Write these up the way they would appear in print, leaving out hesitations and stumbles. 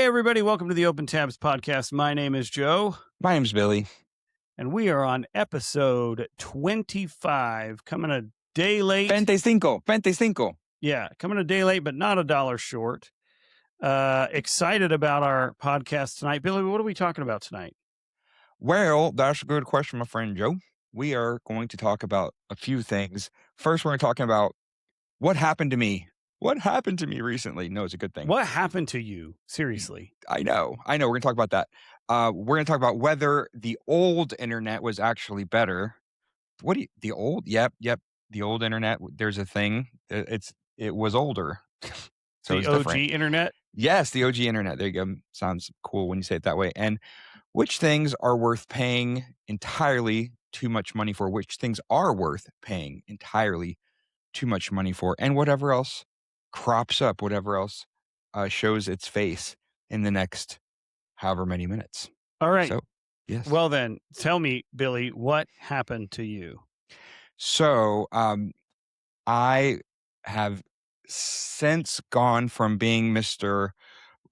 Hey, everybody. Welcome to the Open Tabs podcast. My name is Joe, My name's Billy. and we are on episode 25, coming a day late. 25. Yeah, coming a day late, but not a dollar short. Excited about our podcast tonight. Billy, what are we talking about tonight? Well, that's a good question, my friend Joe. We are going to talk about a few things. First, we're going to talk about what happened to me. What happened to me recently? No, it's a good thing. What happened to you? Seriously. I know. We're going to talk about that. We're going to talk about whether the old internet was actually better. The old? Yep. The old internet. There's a thing. It was older. So The it's OG different. internet? Yes, the OG internet. There you go. Sounds cool when you say it that way. And which things are worth paying entirely too much money for? Which things are worth paying entirely too much money for? And whatever else crops up, whatever else shows its face in the next however many minutes. All right. So, yes. Well, then, tell me, Billy, what happened to you? So, I have since gone from being Mr.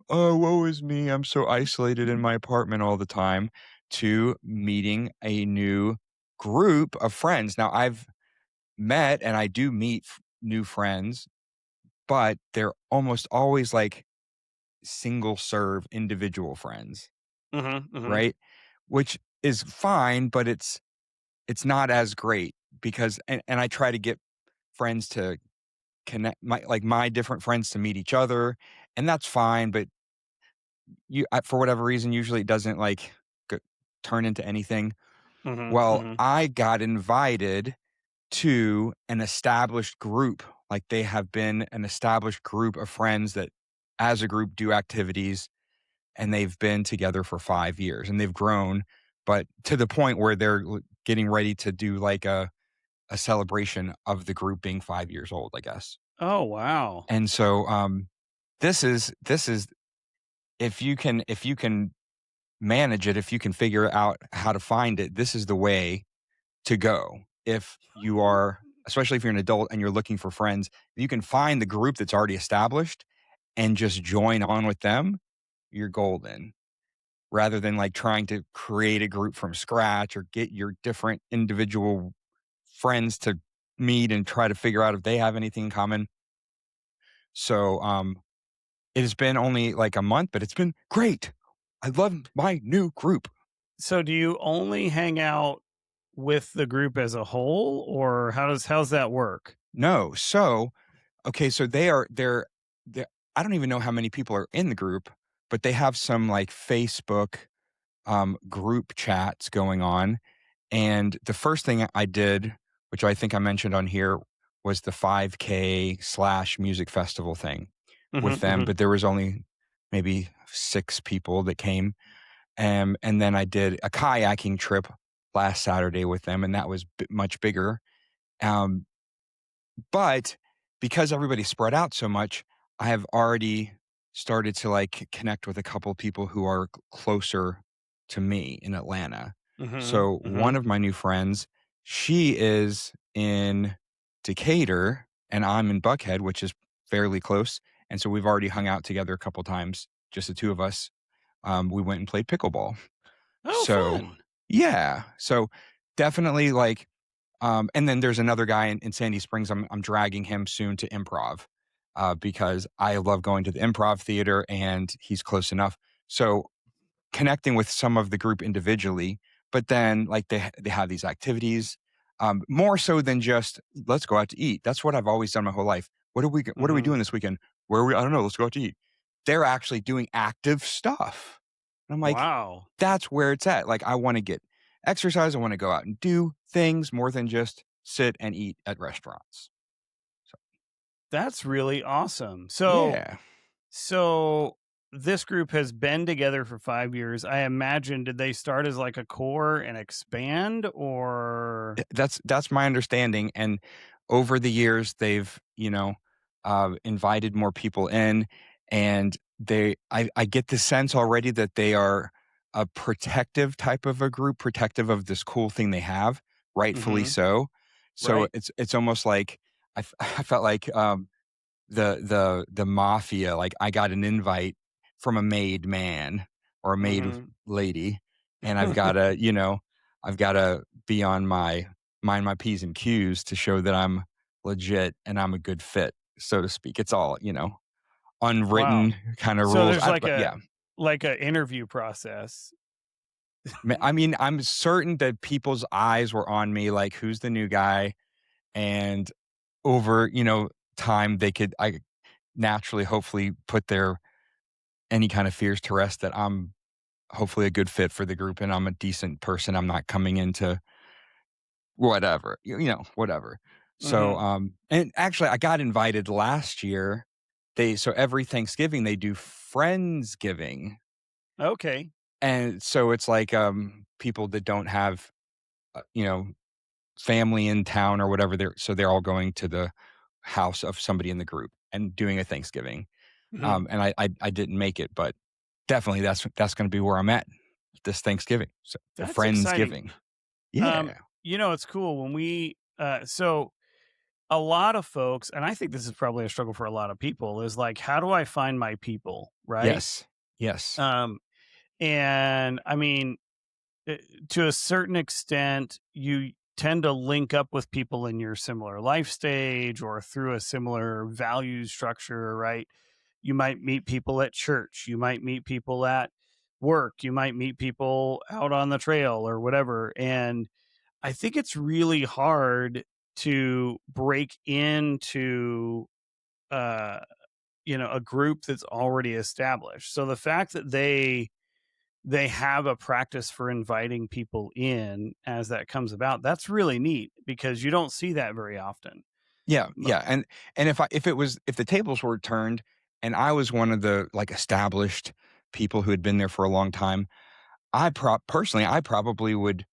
Oh, woe is me, I'm so isolated in my apartment all the time, to meeting a new group of friends. Now, I've met and I do meet new friends, but they're almost always like single serve individual friends, right? Which is fine, but it's not as great because and I try to get friends to connect my different friends to meet each other, and that's fine, but for whatever reason, usually it doesn't turn into anything. I got invited to an established group. Like they have been an established group of friends that as a group do activities, and they've been together for 5 years and they've grown, but to the point where they're getting ready to do like a celebration of the group being 5 years old, I guess. Oh, wow. And so this is if you can manage it, if you can figure out how to find it, this is the way to go. If you are, especially if you're an adult and you're looking for friends, you can find the group that's already established and just join on with them, you're golden. Rather than like trying to create a group from scratch or get your different individual friends to meet and try to figure out if they have anything in common. So it has been only like a month, but it's been great. I love my new group. So do you only hang out with the group as a whole, or how's that work? No. So, okay. So they're I don't even know how many people are in the group, but they have some like Facebook group chats going on. And the first thing I did, which I think I mentioned on here, was the 5K/music festival thing with them. But there was only maybe 6 people that came. And then I did a kayaking trip last Saturday with them, and that was much bigger. But because everybody spread out so much, I have already started to like connect with a couple people who are closer to me in Atlanta. So one of my new friends, she is in Decatur and I'm in Buckhead, which is fairly close. And so we've already hung out together a couple times, just the two of us. We went and played pickleball. Oh, So fun. yeah, so definitely like, and then there's another guy in Sandy Springs. I'm dragging him soon to improv because I love going to the improv theater and he's close enough. So connecting with some of the group individually, but then like they have these activities more so than just let's go out to eat. That's what I've always done my whole life. What are we doing this weekend? Where are we? I don't know. Let's go out to eat. They're actually doing active stuff. And I'm like, wow, that's where it's at. Like I want to get exercise. I want to go out and do things more than just sit and eat at restaurants. that's really awesome. So, yeah. so this group has been together for 5 years. I imagine, did they start as like a core and expand, or? That's my understanding. And over the years, they've, invited more people in, and I get the sense already that they are a protective type of a group, protective of this cool thing they have, rightfully so. So Right. it's almost like I felt like the mafia. Like I got an invite from a made man or a made Mhm. lady, and I've gotta, I've gotta be on my mind my P's and Q's to show that I'm legit and I'm a good fit, so to speak. It's all, Wow. unwritten kinda So rules. there's like But a yeah. interview process. I mean, I'm certain that people's eyes were on me, like, "Who's the new guy?" And over, time, I naturally, hopefully, put their any kind of fears to rest that I'm hopefully a good fit for the group and I'm a decent person. I'm not coming into whatever, whatever. So, Mhm. and actually, I got invited last year. So every Thanksgiving, they do Friendsgiving. Okay. And so it's like, people that don't have, uh, you know, family in town or whatever, they're all going to the house of somebody in the group and doing a Thanksgiving. Mhm. And I didn't make it, but definitely that's gonna be where I'm at this Thanksgiving. So the That's exciting. Friendsgiving. Um, Yeah. it's cool when so a lot of folks, and I think this is probably a struggle for a lot of people, is like, how do I find my people, right? Yes. Yes. Um, and I mean, eh, to a certain extent, you tend to link up with people in your similar life stage or through a similar value structure, right? You might meet people at church, you might meet people at work, you might meet people out on the trail or whatever. And I think it's really hard to break into uh a group that's already established. So the fact that they have a practice for inviting people in as that comes about, that's really neat because you don't see that very often. Yeah, But yeah, and if the tables were turned and I was one of the, like, established people who had been there for a long time, I probably would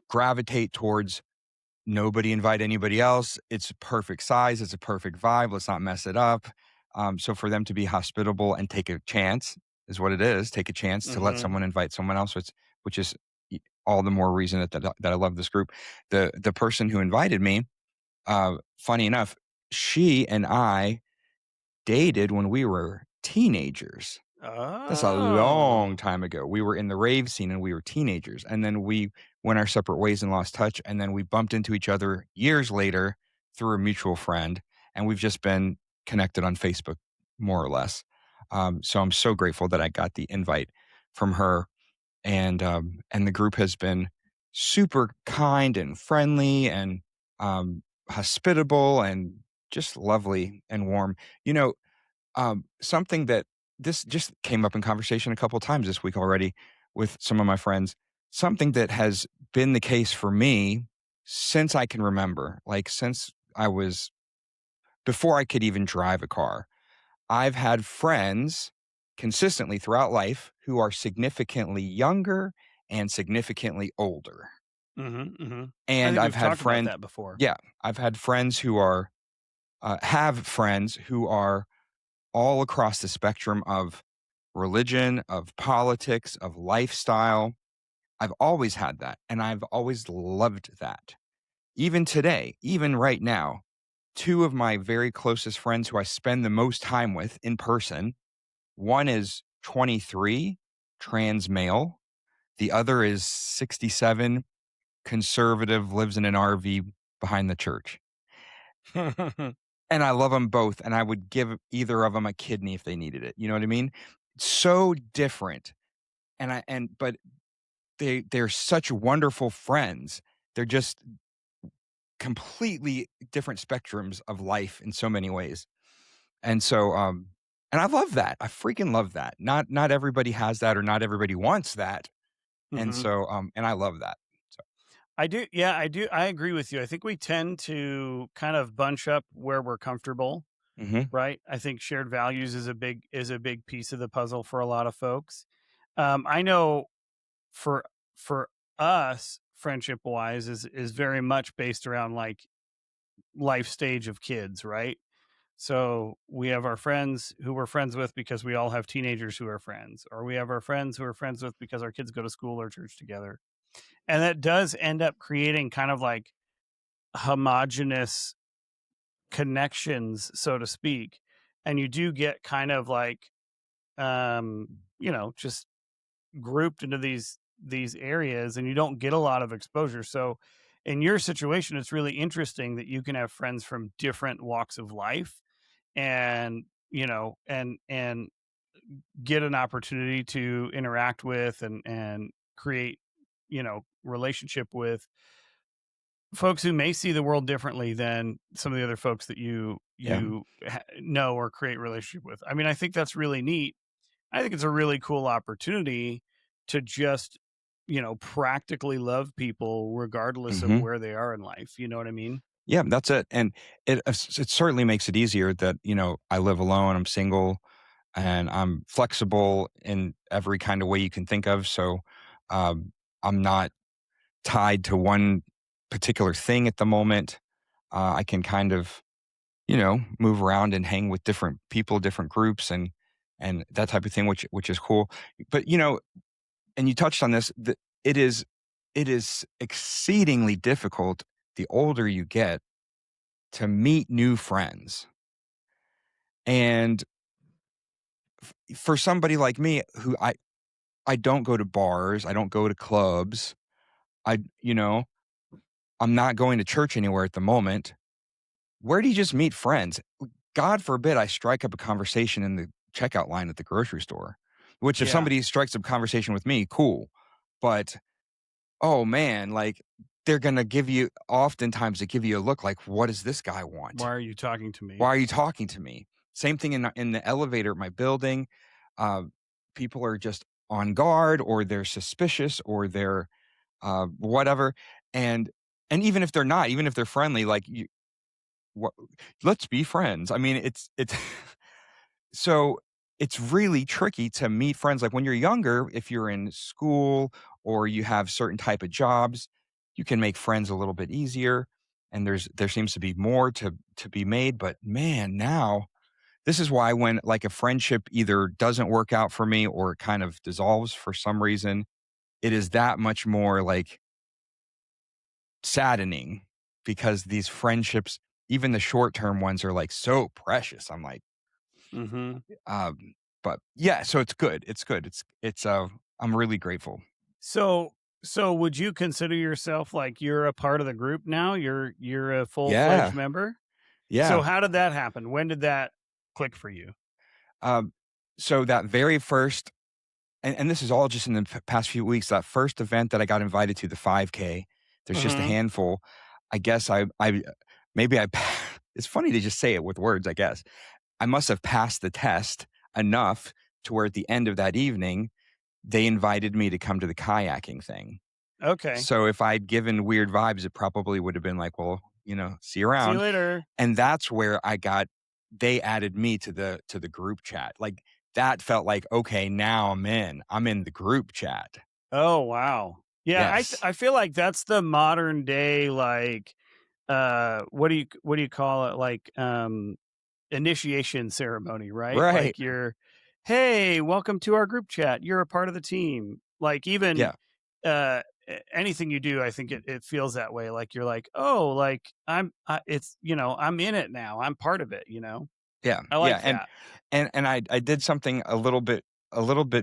gravitate towards nobody invite anybody else. It's a perfect size. It's a perfect vibe. Let's not mess it up. So for them to be hospitable and take a chance is what it is. Take a chance to let mhm. someone invite someone else, which is all the more reason that I love this group. The person who invited me, funny enough, she and I dated when we were teenagers. That's a long Oh. time ago. We were in the rave scene and we were teenagers, and then we went our separate ways and lost touch, and then we bumped into each other years later through a mutual friend, and we've just been connected on Facebook more or less. So I'm so grateful that I got the invite from her, and the group has been super kind and friendly and, hospitable and just lovely and warm. You know, something that this just came up in conversation a couple times this week already with some of my friends. Something that has been the case for me since I can remember, like since I was before I could even drive a car. I've had friends consistently throughout life who are significantly younger and significantly older. Mhm, mhm. I And think I've we've had talked about friends, that before. yeah, I've had friends who are, have friends who are all across the spectrum of religion, of politics, of lifestyle. I've always had that, and I've always loved that. Even today, even right now, two of my very closest friends who I spend the most time with in person, one is 23, trans male. The other is 67, conservative, lives in an RV behind the church. And I love them both, and I would give either of them a kidney if they needed it, you know what I mean? So different, but they're such wonderful friends. They're just completely different spectrums of life in so many ways, and so, and I love that. I freaking love that. Not everybody has that or not everybody wants that, and Mhm. so, and I love that. So I do, yeah, I do, I agree with you. I think we tend to kind of bunch up where we're comfortable, mhm. right? I think shared values is a big piece of the puzzle for a lot of folks. I know for for us, friendship wise, is very much based around like life stage of kids, right? So we have our friends who we're friends with because we all have teenagers who are friends, or we have our friends who are friends with because our kids go to school or church together. And that does end up creating kind of like homogenous connections, so to speak. And you do get kind of like just grouped into these areas, and you don't get a lot of exposure. So in your situation, it's really interesting that you can have friends from different walks of life, and get an opportunity to interact with and create, relationship with folks who may see the world differently than some of the other folks that you Yeah. know or create relationship with. I mean, I think that's really neat. I think it's a really cool opportunity to just, practically love people regardless of Mhm. where they are in life. You know what I mean? Yeah, that's it, and it certainly makes it easier that, I live alone, I'm single, and I'm flexible in every kind of way you can think of, so, um, I'm not tied to one particular thing at the moment. I can kind of, move around and hang with different people, different groups, and that type of thing, which is cool. But, and you touched on this, it is it is exceedingly difficult the older you get to meet new friends. And for somebody like me who I don't go to bars, I don't go to clubs, I you know, I'm not going to church anywhere at the moment. Where do you just meet friends? God forbid I strike up a conversation in the checkout line at the grocery store, which if Yeah. somebody strikes up a conversation with me, cool. But oh man, like they're gonna give you oftentimes they give you a look like, what does this guy want? Why are you talking to Why me? are you talking to me? Same thing in the elevator at my building. Uh, People are just on guard or they're suspicious or they're whatever. And and even if they're not, even if they're friendly, like you, what, let's be friends. I mean, it's so it's really tricky to meet friends. Like when you're younger, if you're in school or you have certain type of jobs, you can make friends a little bit easier. And there seems to be more to be made. But man, now this is why when like a friendship either doesn't work out for me or it kind of dissolves for some reason, it is that much more like saddening because these friendships, even the short term ones, are like so precious. I'm like, Hmm. um, but yeah, so it's good. It's good. I'm really grateful. So, would you consider yourself like you're a part of the group now? You're a full fledged Yeah. member. So, Yeah. how did that happen? When did that click for you? Um, so that very first, and this is all just in the past few weeks, that first event that I got invited to, the 5K, there's just a Hmm. handful. I guess maybe it's funny to just say it with words, I guess. I must have passed the test enough to where at the end of that evening, they invited me to come to the kayaking thing. Okay. So if I'd given weird vibes, it probably would have been like, well, see you See you around. later. And that's where they added me to the group chat. Like that felt like, okay, now I'm in. I'm in the group chat. Oh wow. Yeah, Yes. I feel like that's the modern day, like, what do you call it, like, initiation ceremony, right? Right. Like hey, welcome to our group chat. You're a part of the team. Like even Yeah. anything you do, I think it feels that way. Like you're like, oh, like it's, I'm in it now. I'm part of it, Yeah. I Yeah. like that. And I did something a little bit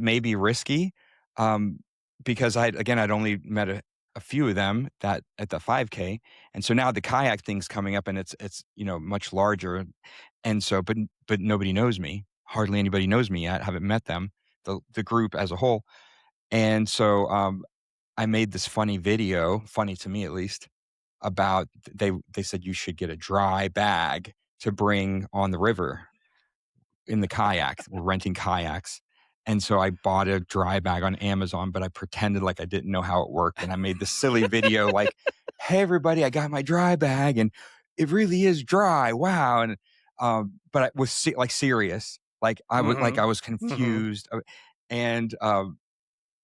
maybe risky. Um, because I'd only met a few of them that at the 5K. And so now the kayak thing's coming up and it's much larger. And so but nobody knows me. Hardly anybody knows me yet. Haven't met them, the group as a whole. And so I made this funny video, funny to me at least, about they said you should get a dry bag to bring on the river in the kayak. We're renting kayaks. And so I bought a dry bag on Amazon, but I pretended like I didn't know how it worked. And I made this silly video like, hey, everybody, I got my dry bag and it really is dry. Wow. And, but I was like serious. Mhm. I was Mhm. confused. And,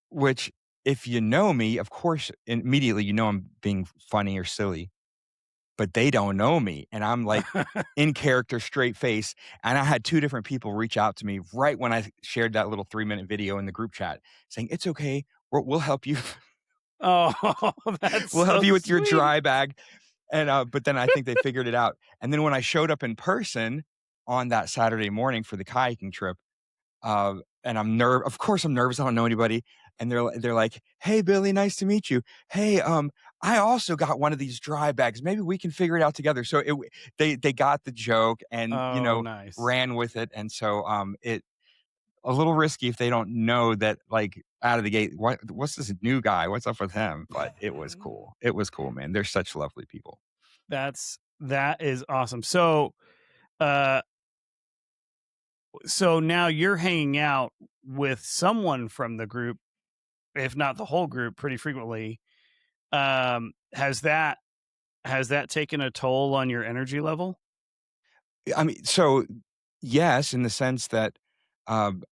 which if you know me, of course, immediately, I'm being funny or silly, but they don't know me. And I'm like in character, straight face. And I had two different people reach out to me right when I shared that little 3-minute video in the group chat saying, it's okay. We'll help you. Oh, that's We'll help so you with your sweet. dry bag. And, but then I think they figured it out. And then when I showed up in person on that Saturday morning for the kayaking trip, uh, and of course, I'm nervous, I don't know anybody, and they're like, "Hey, Billy, nice to meet you. Hey, I also got one of these dry bags. Maybe we can figure it out together." So they got the joke and, Oh, nice. ran with it, and so, it a little risky if they don't know that, like, out of the gate, "What's this new guy? What's up with him?" But it was cool. It was cool, man. They're such lovely people. That is awesome. Uh, so now you're hanging out with someone from the group, if not the whole group, pretty frequently. Has that taken a toll on your energy level? I mean, so, yes, in the sense that, um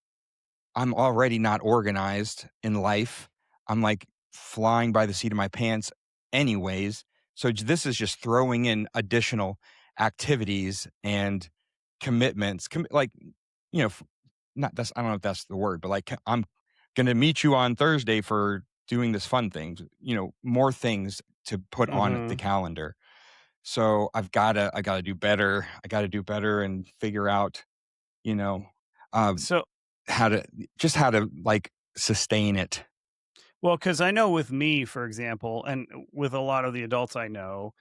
I'm already not organized in life. I'm like flying by the seat of my pants anyways. So this is just throwing in additional activities and commitments. Like, not that's, I don't know if that's the word, but like, I'm going to meet you on Thursday for doing this fun thing, more things to put on the Mhm. calendar. So I gotta do better. I gotta do better and figure out, you know, um, So how to how to, like, sustain it. well, because I know with me, for example, and with a lot of the adults I know,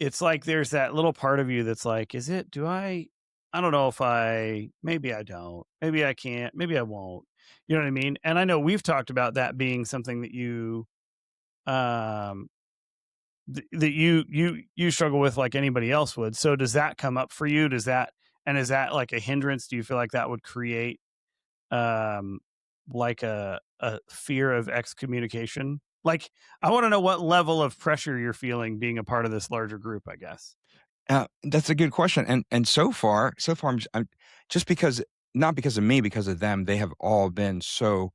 it's like there's that little part of you that's like, "Is it do I don't know if maybe I don't. Maybe I can't. Maybe I won't." You know what I mean? And I know we've talked about that being something that um, you struggle with like anybody else would. So does that come up for you? Is that like a hindrance? Do you feel like that would create, um, like a fear of excommunication? Like, I wanna know what level of pressure you're feeling being a part of this larger group, I guess. That's a good question, and so far, I'm just because not because of me, because of them, they have all been so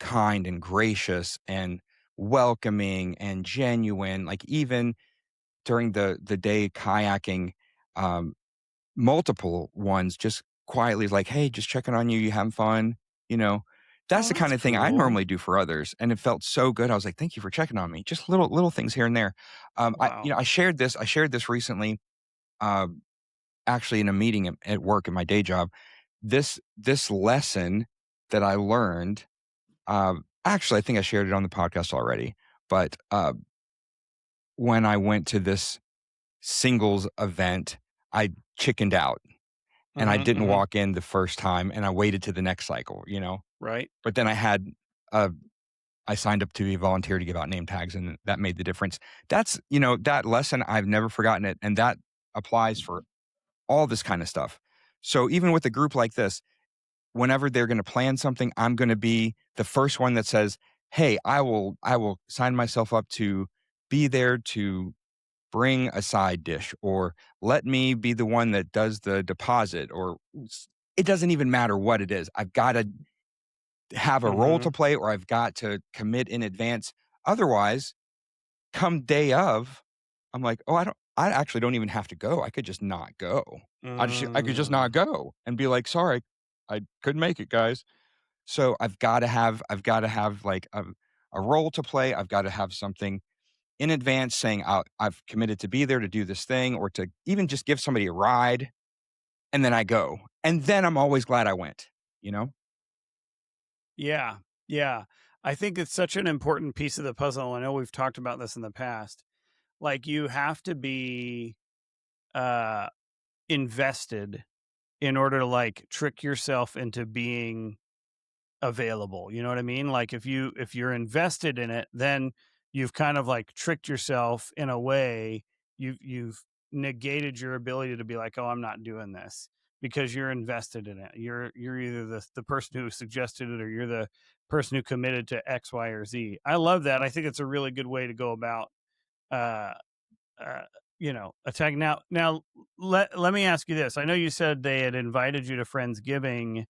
kind and gracious and welcoming and genuine, like, even during the day kayaking, um multiple ones just quietly like, "Hey, just checking on you. You having fun?" You know? That's Oh, the that's kind of thing I cool. normally do for others, and it felt so good. I was like, "Thank you for checking on me." Just little things here and there. Wow. I shared this recently, um, actually in a meeting at work at my day job. This lesson that I learned, actually, I think I shared it on the podcast already, but, when I went to this singles event, I chickened out. And I Mhm, didn't mhm. walk in the first time, and I waited to the next cycle, Right. But then uh, I signed up to be a volunteer to give out name tags, and that made the difference. That lesson, I've never forgotten it, and that applies for all this kind of stuff. So even with a group like this, whenever they're gonna plan something, I'm gonna be the first one that says, "Hey, I will sign myself up to be there to bring a side dish, or let me be the one that does the deposit, or it doesn't even matter what it is. I've got to have a role to Mhm. play, or I've got to commit in advance. Otherwise, come day of, I'm like, "Oh, I actually don't even have to go. I could just not go. I could just not Mm. go and be like, "Sorry, I couldn't make it, guys." So I've got to have like a role to play. I've got to have something in advance saying, I've committed to be there to do this thing, or to even just give somebody a ride, and then I go. And then I'm always glad I went, you know? Yeah. Yeah. I think it's such an important piece of the puzzle. I know we've talked about this in the past. Like, you have to be, uh, invested in order to, like, trick yourself into being available, you know what I mean? Like, if you're invested in it, then you've kind of, like, tricked yourself in a way. You've negated your ability to be like, "Oh, I'm not doing this," because you're invested in it. You're either the person who suggested it, or you're the person who committed to X, Y, or Z. I love that. I think it's a really good way to go about, uh uh, attacking. Now, let me ask you this. I know you said they had invited you to Friendsgiving,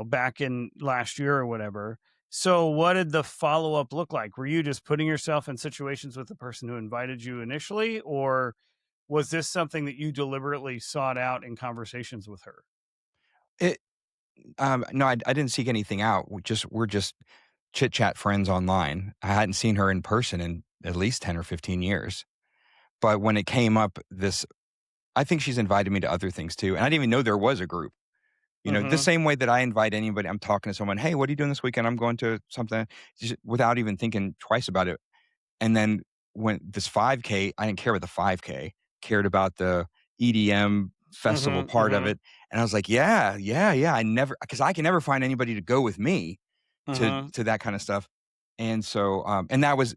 back in last year or whatever. So what did the follow-up look like? Were you just putting yourself in situations with the person who invited you initially, or was this something that you deliberately sought out in conversations with her? It, no, I didn't seek anything out. We're just chit chat friends online. I hadn't seen her in person in at least 10 or 15 years. But when it came up, I think she's invited me to other things too. And I didn't even know there was a group. The Mhm. same way that I invite anybody, I'm talking to someone, "Hey, what are you doing this weekend? I'm going to something," just without even thinking twice about it. And then when this 5K, I didn't care about the 5K, cared about the EDM festival Mhm. part of Mhm. it. And I was like, yeah, yeah, yeah. Because I can never find anybody to go with me Mhm. to that kind of stuff. And so, and that was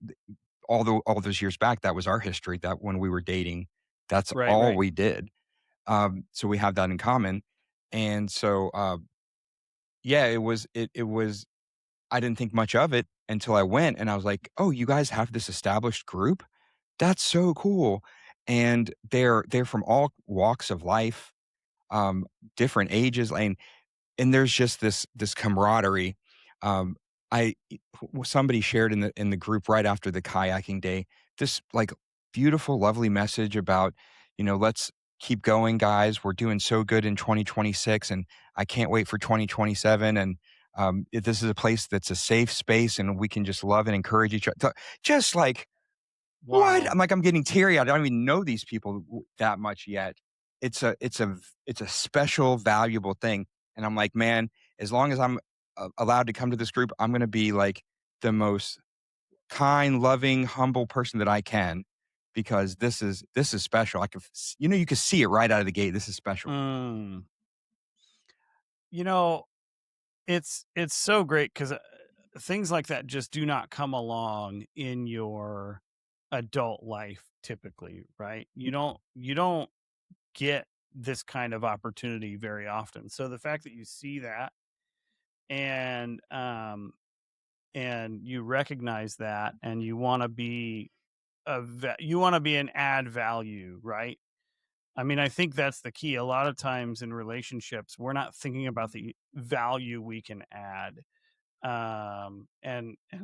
all those years back, that was our history. That when we were dating, that's Right, all right. we did. So we have that in common. And so, yeah, it was, I didn't think much of it until I went and I was like, oh, you guys have this established group? That's so cool. And they're from all walks of life, um, different ages, and there's just this camaraderie. Um, somebody shared in the group right after the kayaking day this like beautiful, lovely message about, let's keep going, guys. We're doing so good in 2026, and I can't wait for 2027. And this is a place that's a safe space, and we can just love and encourage each other. Just like what? Wow. I'm getting teary-eyed. I don't even know these people that much yet. It's a special, valuable thing, and I'm like, "Man, as long as I'm, allowed to come to this group, I'm gonna be, like, the most kind, loving, humble person that I can because this is special." I could s you could see it right out of the gate. This is special. Mm. You know, it's so great 'cause, things like that just do not come along in your adult life typically, right? You don't get this kind of opportunity very often. So the fact that you see that and, and you recognize that and you wanna be you wanna be an add value, right? I mean, I think that's the key. A lot of times in relationships, we're not thinking about the value we can add. And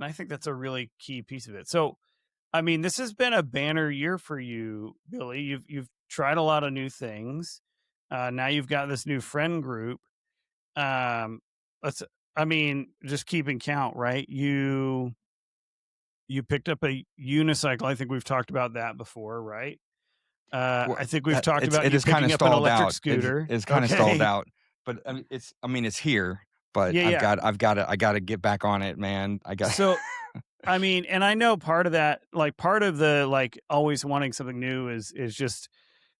I think that's a really key piece of it. So, I mean, this has been a banner year for you, Billy. You've tried a lot of new things. Now you've got this new friend group. Um, let's I mean, just keeping count, right? You picked up a unicycle. I think we've talked about that before, right? Well, I think we've talked about it you is kinda picking up an stalled electric out. scooter. It's kinda stalled Okay. out, but, it's here, but Yeah, yeah. I gotta get back on it, man. I got So, I mean, and I know part of that, like part of the like always wanting something new is just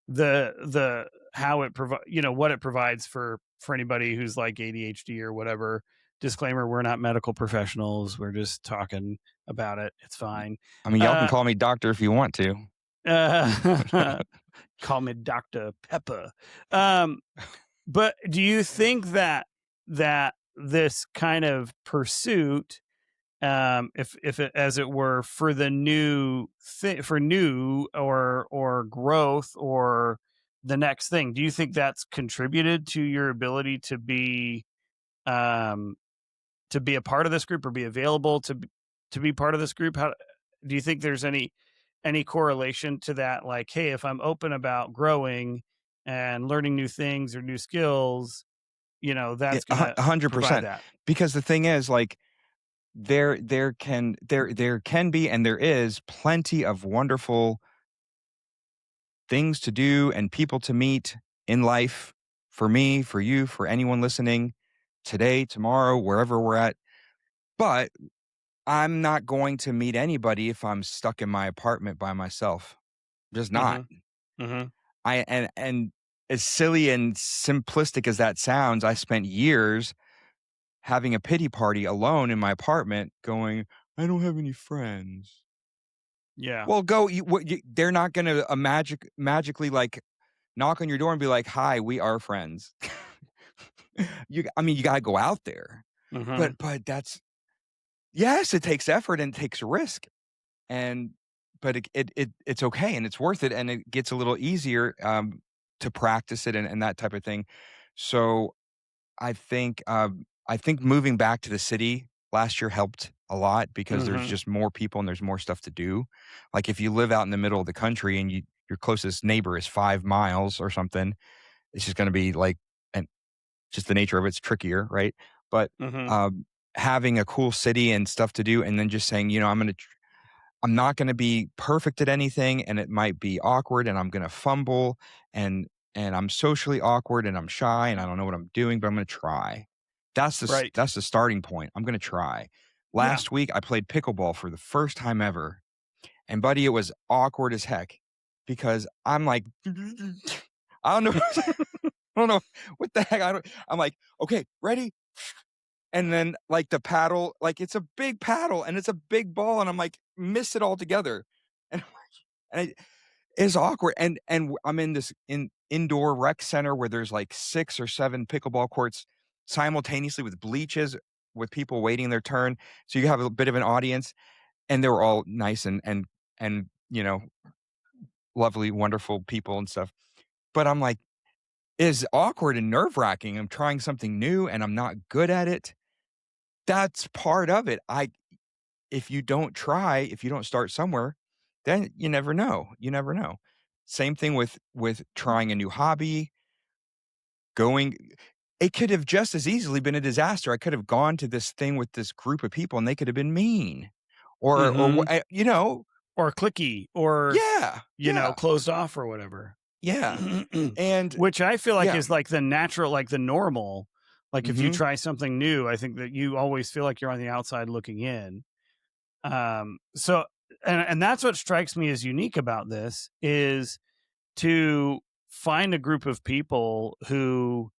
the how it provide what it provides for anybody who's like ADHD or whatever. Disclaimer: we're not medical professionals. We're just talking about it. It's fine. I mean, y'all can Uh, call me doctor if you want to. uh call me Dr. Pepper. Um, but do you think that this kind of pursuit, if it, as it were, for the new thing, for new or growth or the next thing, do you think that's contributed to your ability um to be a part of this group or be available to be part of this group? How do you think there's any correlation to that? Like, hey, if I'm open about growing and learning new things or new skills, Yeah, that's gonna provide 100%. that. Because the thing is, like, there can be and there is plenty of wonderful things to do and people to meet in life for me, for you, for anyone listening today, tomorrow, wherever we're at. But I'm not going to meet anybody if I'm stuck in my apartment by myself. Just not. Mhm. Mhm. And as silly and simplistic as that sounds, I spent years having a pity party alone in my apartment going, "I don't have any friends." Yeah. Well, go you what you they're not gonna, magically, like, knock on your door and be like, "Hi, we are friends." I mean, you gotta go out there. Mhm. But that's yes, it takes effort and it takes risk, and but it's okay, and it's worth it, and it gets a little easier, to practice it and that type of thing. So I think moving back to the city last year helped a lot because there's Mhm. just more people and there's more stuff to do. Like if you live out in the middle of the country and your closest neighbor is 5 miles or something, it's just gonna be like and just the nature of it's trickier, right? But, Mhm. um, having a cool city and stuff to do and then just saying, I'm not gonna be perfect at anything and it might be awkward and I'm gonna fumble and and I'm socially awkward and I'm shy and I don't know what I'm doing, but I'm gonna try. Right. That's the starting point. I'm gonna try. Yeah. Last week, I played pickleball for the first time ever, and buddy, it was awkward as heck because I'm like, I don't know, I don't know what the heck. I'm like, okay, ready, and then like the paddle, like it's a big paddle and it's a big ball, and I'm like, miss it all together, and, and it's awkward. And I'm in this indoor rec center where there's like 6 or 7 pickleball courts simultaneously with bleachers with people waiting their turn. So you have a bit of an audience, and they were all nice and lovely, wonderful people and stuff. But I'm like, it's awkward and nerve-wracking. I'm trying something new and I'm not good at it. That's part of it. I If you don't try, if you don't start somewhere, then you never know. You never know. Same thing with trying a new hobby, going it could have just as easily been a disaster. I could have gone to this thing with this group of people and they could have been mean or Mhm. you know, Or clicky or, yeah, yeah, closed off or whatever. yeah. And Which I feel like yeah. is like the natural, like the normal. Like if you Mhm. try something new, I think that you always feel like you're on the outside looking in. So and that's what strikes me as unique about this is to find a group of people who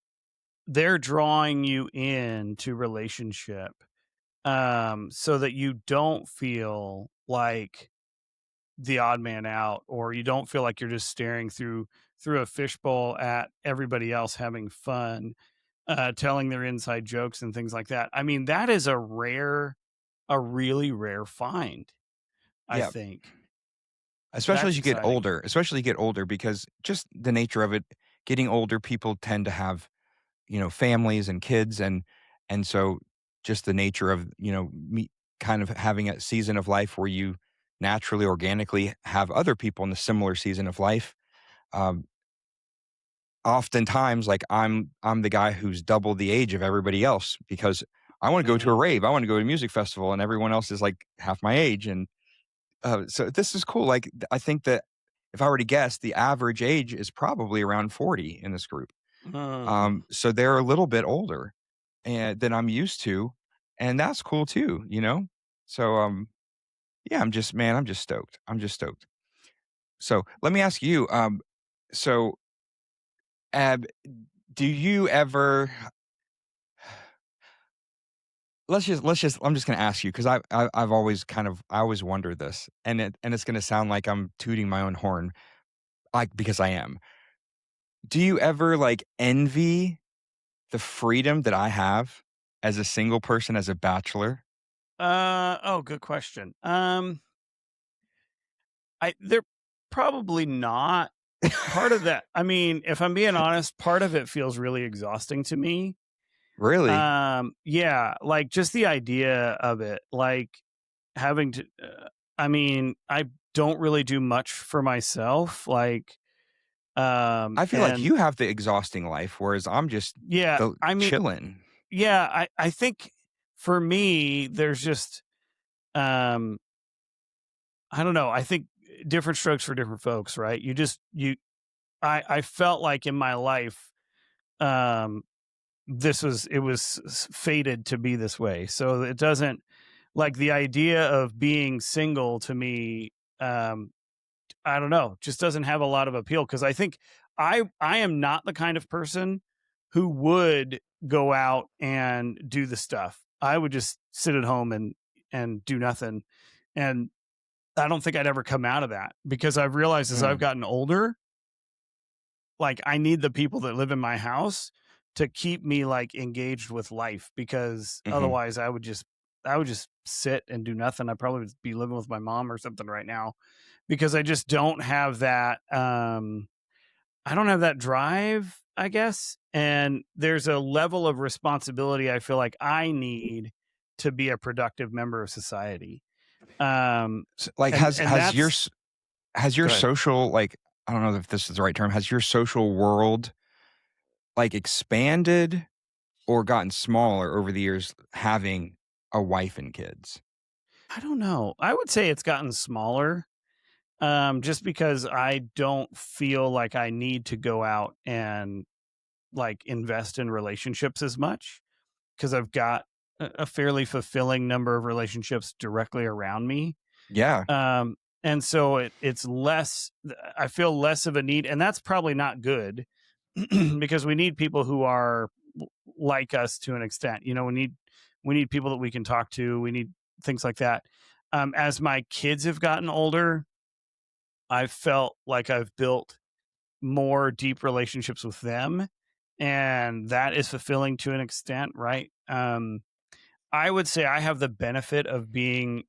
they're drawing you into relationship, so that you don't feel like the odd man out, or you don't feel like you're just staring through a fishbowl at everybody else having fun, telling their inside jokes and things like that. I mean, that is a really rare find, I Yeah. think. Especially as That's you get exciting. older, because just the nature of it, getting older, people tend to have, families and kids, and so just the nature of, me kind of having a season of life where you naturally, organically have other people in a similar season of life. Um, Oftentimes, like, I'm the guy who's double the age of everybody else because I wanna go to a Mhm. rave, I wanna go to a music festival, and everyone else is, like, half my age, and so this is cool. Like, I think that if I were to guess, the average age is probably around 40 in this group. Mm. So they're a little bit older and than I'm used to, and that's cool too, you know? So, yeah, I'm just stoked. I'm just stoked. So let me ask you, so, Ab, do you ever I'm just gonna ask you because I've always I always wonder this, and it's gonna sound like I'm tooting my own horn, like, because I am. Do you ever, like, envy the freedom that I have as a single person, as a bachelor? Oh, good question. They're probably not. Part of that, I mean, if I'm being honest, part of it feels really exhausting to me. Really? Yeah, like just the idea of it, like having to, I mean, I don't really do much for myself. Like, I feel like and you have the exhausting life, whereas I'm just yeah, the I mean, chilling. yeah, I think for me, there's just, um, I don't know. I think different strokes for different folks, right? I felt like in my life, um, it was fated to be this way. So it doesn't like the idea of being single to me. Um, I don't know, just doesn't have a lot of appeal because I think I am not the kind of person who would go out and do the stuff. I would just sit at home and do nothing. And I don't think I'd ever come out of that because I've realized as I've Mm, gotten older, like I need the people that live in my house to keep me like engaged with life because mhm, otherwise I would just sit and do nothing. I'd probably be living with my mom or something right now because I just don't have that I don't have that drive, I guess. And there's a level of responsibility I feel like I need to be a productive member of society. Um like, and that's has your good. social, like, I don't know if this is the right term, has your social world, like, expanded or gotten smaller over the years having a wife and kids? I don't know. I would say it's gotten smaller. just because I don't feel like I need to go out and like invest in relationships as much because I've got a fairly fulfilling number of relationships directly around me. Yeah. And so it's less, I feel less of a need, and that's probably not good because we need people who are like us to an extent. You know, we need people that we can talk to. We need things like that. As my kids have gotten older, I've felt like I've built more deep relationships with them, and that is fulfilling to an extent, right? I would say I have the benefit of being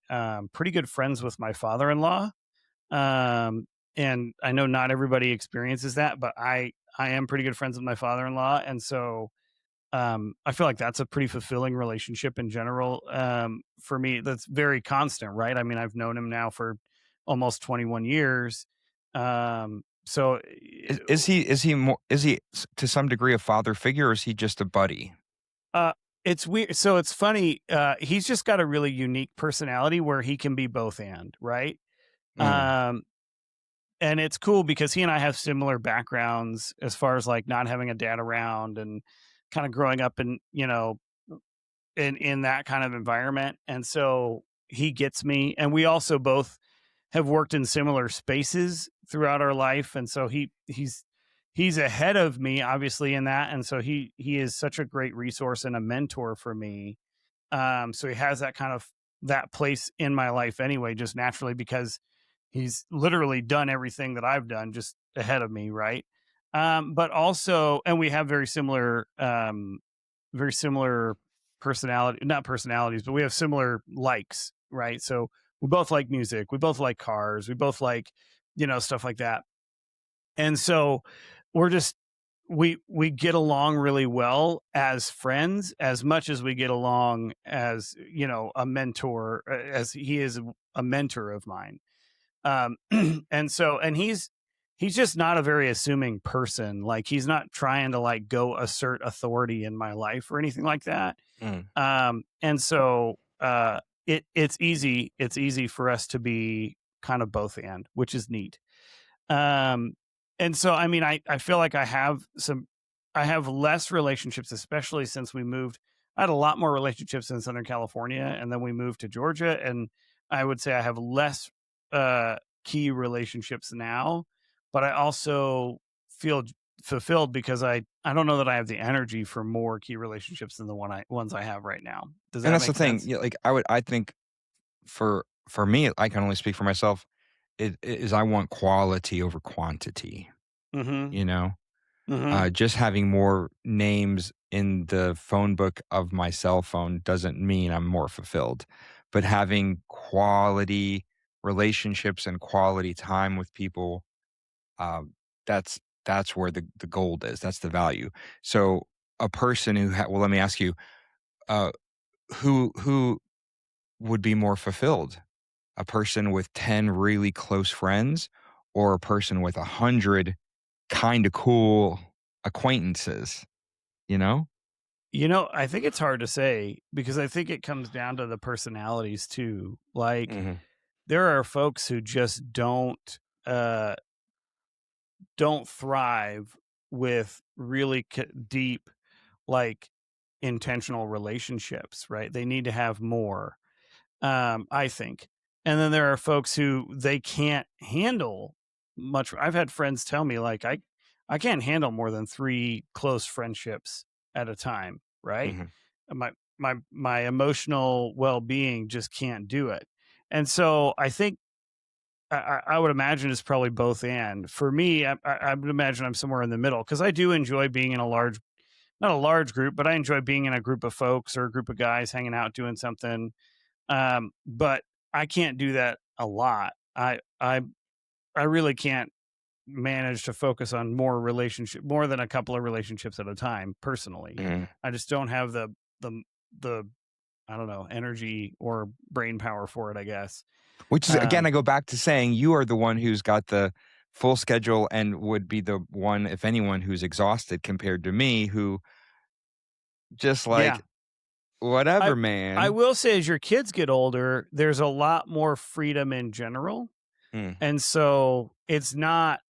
pretty good friends with my father-in-law, and I know not everybody experiences that, but I am pretty good friends with my father-in-law, and so I feel like that's a pretty fulfilling relationship in general. For me, that's very constant, right? I mean, I've known him now for almost 21 years. So Is he to some degree a father figure, or is he just a buddy? uh, it's weird. So it's funny. He's just got a really unique personality where he can be both and, right? Mm, Um, and it's cool because he and I have similar backgrounds as far as like not having a dad around and kind of growing up in, in that kind of environment, and so he gets me, and we also both have worked in similar spaces throughout our life, and so he's ahead of me obviously in that, and so he is such a great resource and a mentor for me. So he has that kind of that place in my life anyway, just naturally because he's literally done everything that I've done just ahead of me, right? But also, and we have very similar personality, not personalities, but we have similar likes, right? So we both like music, we both like cars, we both like, stuff like that. And so we're just we get along really well as friends as much as we get along as, a mentor, as he is a mentor of mine. Um, and he's just not a very assuming person. Like he's not trying to like go assert authority in my life or anything like that. mm. And so it's easy for us to be kind of both and, which is neat. Um, and so, I mean, I feel like I have less relationships, especially since we moved. I had a lot more relationships in Southern California, and then we moved to Georgia. And I would say I have less uh, key relationships now, but I also feel fulfilled because I don't know that I have the energy for more key relationships than the ones I have right now. Does And that that's the make thing, sense? yeah, like, I think for me, I can only speak for myself, it is I want quality over quantity, Mm-hmm. you know? Mm-hmm. Just having more names in the phone book of my cell phone doesn't mean I'm more fulfilled, but having quality relationships and quality time with people, um, that's that's where the gold is, that's the value. So, a person who well, let me ask you, uh, who would be more fulfilled? A person with 10 really close friends or a person with 100 kinda cool acquaintances, you know? I think it's hard to say because I think it comes down to the personalities too. Like Mhm, there are folks who just uh don't thrive with really deep like intentional relationships, right? They need to have more, I think. And then there are folks who they can't handle much. I've had friends tell me like I can't handle more than 3 close friendships at a time, right? mhm. My emotional well-being just can't do it. And so I think I would imagine it's probably both and. For me, I would imagine I'm somewhere in the middle because I do enjoy being in a large, not a large group, but I enjoy being in a group of folks or a group of guys hanging out doing something. But I can't do that a lot. I really can't manage to focus on more than a couple of relationships at a time personally. Mhm. I just don't have the the I don't know, energy or brain power for it, I guess. Which is again, Um, I go back to saying you are the one who's got the full schedule and would be the one, if anyone, who's exhausted compared to me who just yeah. like, "Whatever, I man." will say as your kids get older, there's a lot more freedom in general. Mm, And so it's not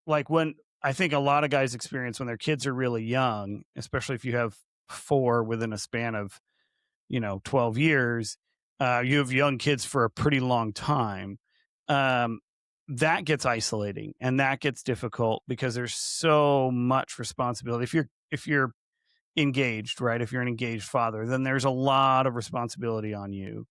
like when I think a lot of guys experience when their kids are really young, especially if you have 4 within a span of, 12 years, you have young kids for a pretty long time. Um, that gets isolating and that gets difficult because there's so much responsibility. If you're engaged, right? If you're an engaged father, then there's a lot of responsibility on you.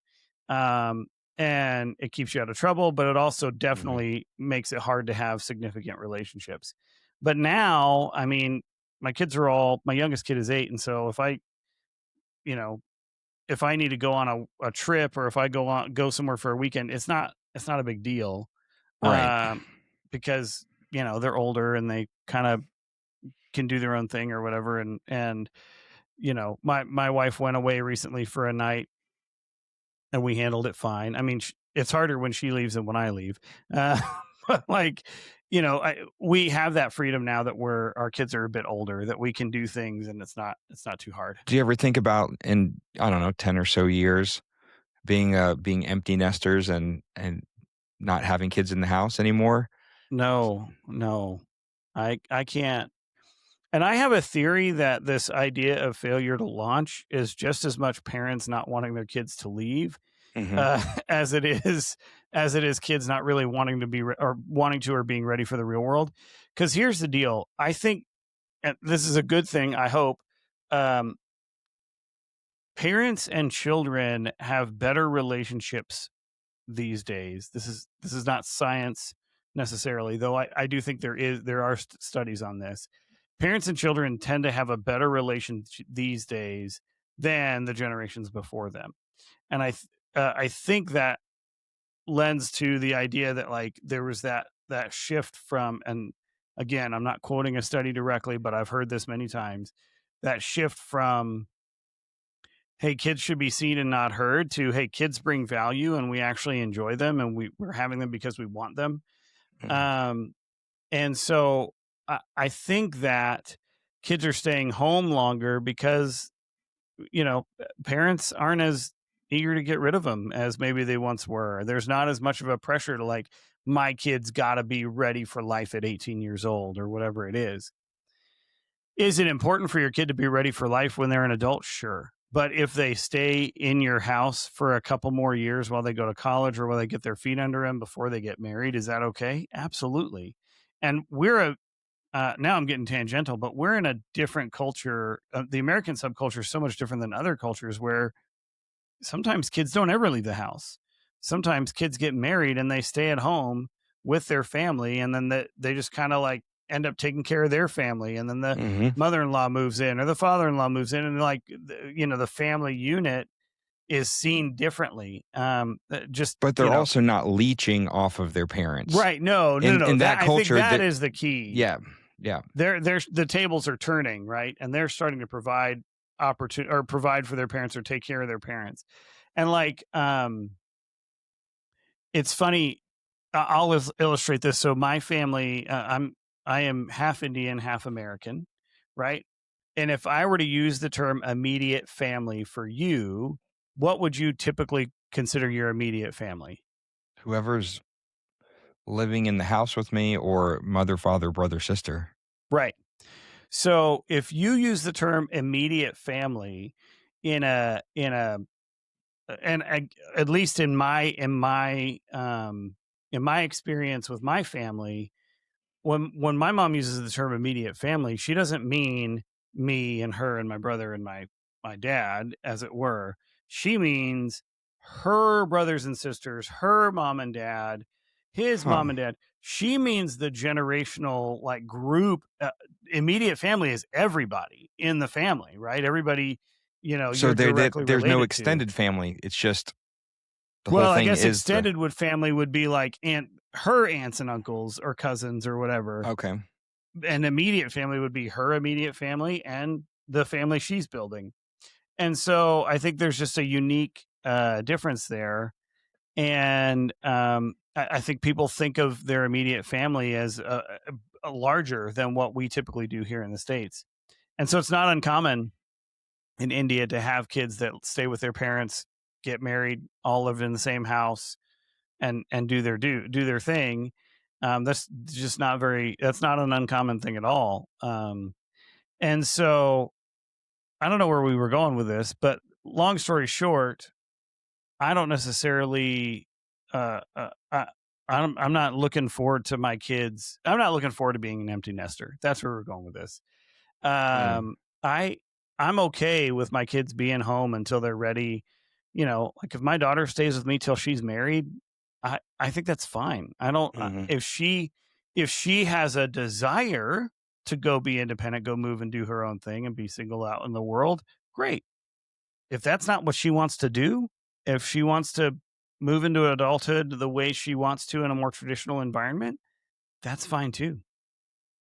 Um, and it keeps you out of trouble, but it also mhm, definitely makes it hard to have significant relationships. But now, I mean, my youngest kid is 8. And so you know, if I need to go on a trip or if I go somewhere for a weekend, it's not a big deal. right. Um, because, they're older and they kind of can do their own thing or whatever. And, my wife went away recently for a night and we handled it fine. I mean, it's harder when she leaves than when I leave. Uh, but like, we have that freedom now that our kids are a bit older that we can do things and it's not too hard. Do you ever think about in, I don't know, 10 or so years being empty nesters and not having kids in the house anymore? No, no, I can't. And I have a theory that this idea of failure to launch is just as much parents not wanting their kids to leave, Mhm, uh, as it is as it is kids not really wanting to be or wanting to or being ready for the real world. Because here's the deal: I think, and this is a good thing. I hope um, parents and children have better relationships these days. This is not science necessarily, though. I do think there are studies on this. Parents and children tend to have a better relationship these days than the generations before them, and I think that lends to the idea that like there was that shift from, and again, I'm not quoting a study directly, but I've heard this many times, that shift from, hey, kids should be seen and not heard, to, hey, kids bring value and we actually enjoy them and we're having them because we want them. mhm, um and so I think that kids are staying home longer because, parents aren't as eager to get rid of them as maybe they once were. There's not as much of a pressure to like, my kid's got to be ready for life at 18 years old or whatever it is. Is it important for your kid to be ready for life when they're an adult? Sure. But if they stay in your house for a couple more years while they go to college or while they get their feet under them before they get married, is that okay? Absolutely. And now I'm getting tangential, but we're in a different culture. The American subculture is so much different than other cultures where sometimes kids don't ever leave the house. Sometimes kids get married and they stay at home with their family, and then they just kind of like end up taking care of their family, and then the mhm. mother-in-law moves in or the father-in-law moves in, and like the family unit is seen differently. Just But they're also not leeching off of their parents. right. No, no, no, no. In That that I think culture, that that is the key. yeah, yeah. They're the tables are turning, right? And they're starting to provide opportunity or provide for their parents or take care of their parents. And like it's funny. I'll illustrate this. So my family, I am half Indian, half American, right? And if I were to use the term immediate family for you, what would you typically consider your immediate family? Whoever's living in the house with me or mother, father, brother, sister. Right. So if you use the term immediate family in a at least in my experience with my family, when my mom uses the term immediate family, she doesn't mean me and her and my brother and my dad, as it were. She means her brothers and sisters, her mom and dad, his Huh. mom and dad. She means the generational like group. Immediate family is everybody in the family, right? Everybody, So you're directly there's no related to. extended family. It's just the whole Well, I thing guess is the extended would family would be like her aunts and uncles or cousins or whatever. okay. An immediate family would be her immediate family and the family she's building. And so I think there's just a unique difference there. And I think people think of their immediate family as a larger than what we typically do here in the States. And so it's not uncommon in India to have kids that stay with their parents, get married, all live in the same house, and do their thing. That's just not very. That's not an uncommon thing at all. And so I don't know where we were going with this, but long story short, I don't necessarily. I'm not looking forward to my kids. I'm not looking forward to being an empty nester. That's where we're going with this. Mm, Um, I I'm okay with my kids being home until they're ready. Like if my daughter stays with me till she's married, I think that's fine. I don't mhm. if she has a desire to go be independent, go move and do her own thing and be single out in the world, great. If that's not what she wants to do, if she wants to move into adulthood the way she wants to in a more traditional environment, that's fine too.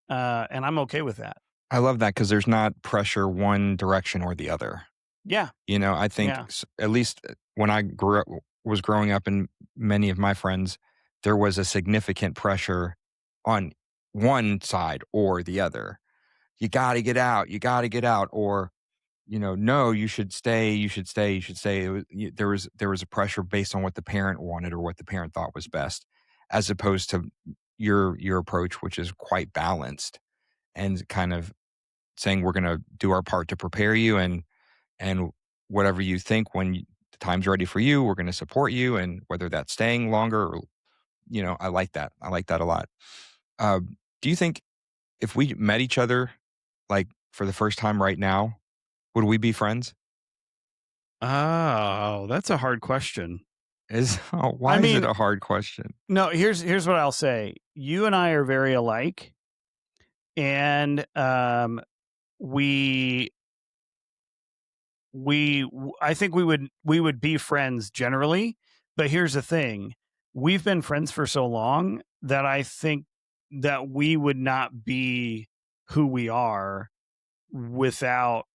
And I'm okay with that. I love that because there's not pressure one direction or the other. Yeah. I think Yeah. at least when I was growing up and many of my friends, there was a significant pressure on one side or the other. You got to get out. You got to get out. Or, no, you should stay. You should stay. You should stay. There was a pressure based on what the parent wanted or what the parent thought was best, as opposed to your approach, which is quite balanced and kind of saying we're going to do our part to prepare you and whatever you think when the time's ready for you, we're going to support you. And whether that's staying longer or, I like that. I like that a lot. Uh, do you think if we met each other like for the first time right now, would we be friends? Oh, that's a hard question. I Why is it mean, a hard question? no, here's what I'll say. You and I are very alike, and we I think we would be friends generally, but here's the thing. We've been friends for so long that I think that we would not be who we are without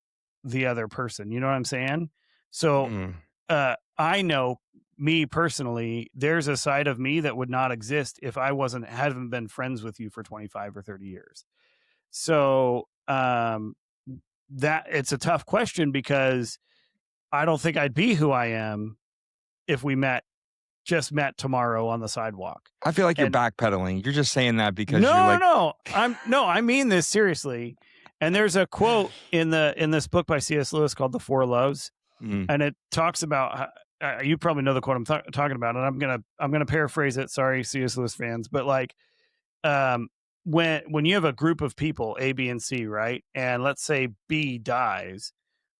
the other person. You know what I'm saying? So, Mm, I know me personally, there's a side of me that would not exist if I hadn't been friends with you for 25 or 30 years. So, that it's a tough question because I don't think I'd be who I am if we just met tomorrow on the sidewalk. I feel like you're And backpedaling. You're just saying that because you're no, like, no, no, I mean this seriously. And there's a quote in this book by C.S. Lewis called The Four Loves, mm, and it talks about you probably know the quote I'm talking about, and I'm gonna paraphrase it. Sorry, C.S. Lewis fans, but like um, when you have a group of people A, B, and C, right, and let's say B dies,